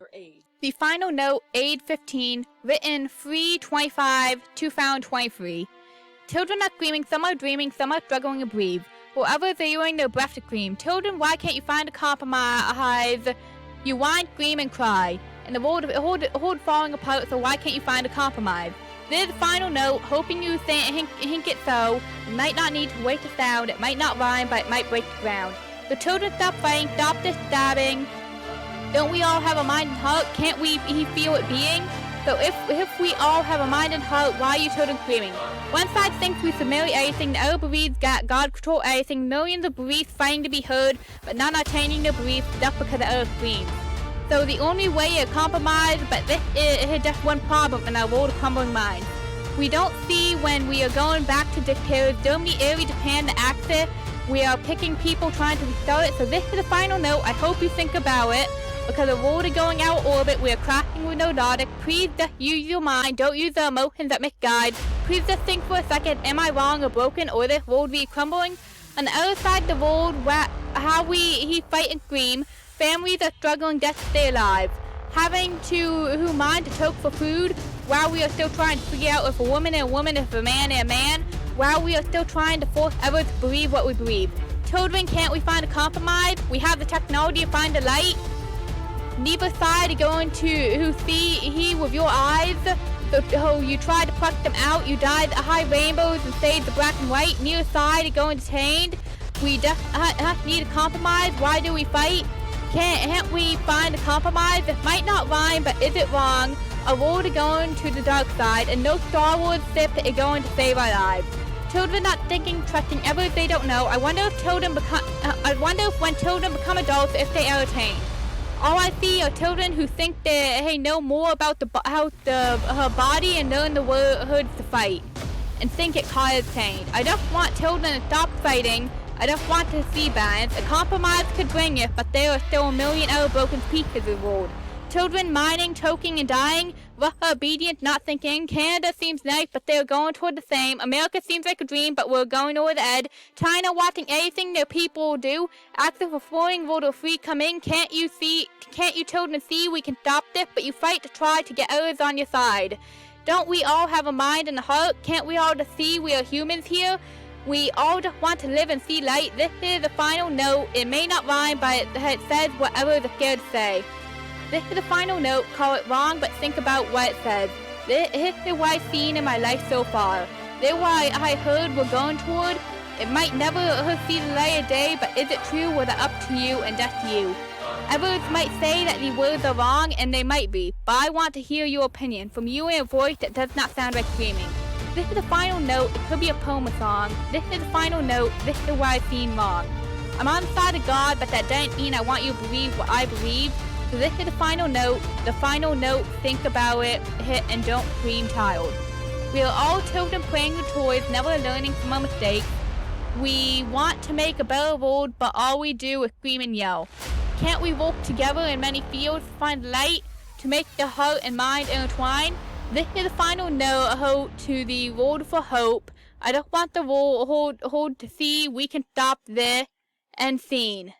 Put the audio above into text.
Or age. The final note, age 15, written 3/25/2023. Children are screaming, some are dreaming, some are struggling to breathe. While others are using their breath to scream. Children, why can't you find a compromise? You whine, scream, and cry. And the world falling apart, so why can't you find a compromise? This is the final note, hoping you think it so. It might not need to wait to sound, it might not rhyme, but it might break the ground. The children, stop fighting, stop this stabbing. Don't we all have a mind and heart? Can't we feel it being? So if we all have a mind and heart, why are you children screaming? One side thinks we submit everything, the other believes God control everything. Millions of beliefs fighting to be heard, but none are changing their beliefs just because the other screams. So the only way to compromise, but this is just one problem in our world of crumbling minds. We don't see when we are going back to dictators, Germany, Italy, Japan, the Axis. We are picking people trying to restart it. So this is the final note. I hope you think about it. Because the world is going out of orbit, we are crashing with no logic. Please just use your mind, don't use the emotions that misguide. Please just think for a second, am I wrong or broken, or this world be crumbling? On the other side of the world, how we fight and scream, families are struggling just to stay alive. Having to mind to choke for food, while we are still trying to figure out if a woman is a woman, if a man is a man, while we are still trying to force others to believe what we believe. Children, can't we find a compromise? We have the technology to find the light. Neither side is going to see with your eyes. So you try to pluck them out. You dyed the high rainbows and save the black and white. Neither side is going to change. We just need a compromise. Why do we fight? Can't we find a compromise? It might not rhyme, but is it wrong? Our world is going to the dark side, and no Star Wars ship is going to save our lives. Children not thinking, trusting others they don't know. I wonder if when children become adults, if they are changed. All I see are children who think they know more about her body and learn the words to fight, and think it causes change. I just want children to stop fighting. I just want to see balance. A compromise could bring it, but there are still a million other broken pieces of the world. Children mining, choking, and dying. Rough, obedient, not thinking. Canada seems nice, but they're going toward the same. America seems like a dream, but we're going over the edge. China watching anything their people do. Active reforming, world of free coming. Can't you children see we can stop this? But you fight to try to get others on your side. Don't we all have a mind and a heart? Can't we all just see we are humans here? We all just want to live and see light. This is the final note. It may not rhyme, but it says whatever they're scared to say. This is the final note. Call it wrong, but think about what it says. This is what I've seen in my life so far. This is what I heard we're going toward. It might never see the light of day, but is it true? Well, that's up to you and just you. Others might say that the words are wrong, and they might be, but I want to hear your opinion from you in a voice that does not sound like screaming. This is the final note. It could be a poem or song. This is the final note. This is what I've seen wrong. I'm on the side of God, but that doesn't mean I want you to believe what I believe. So this is the final note. The final note, think about it, hit, and don't scream, child. We are all children playing with toys, never learning from our mistakes. We want to make a better world, but all we do is scream and yell. Can't we work together in many fields to find light, to make the heart and mind intertwine? This is the final note to the world for hope. I don't want the world to see we can stop this and scene.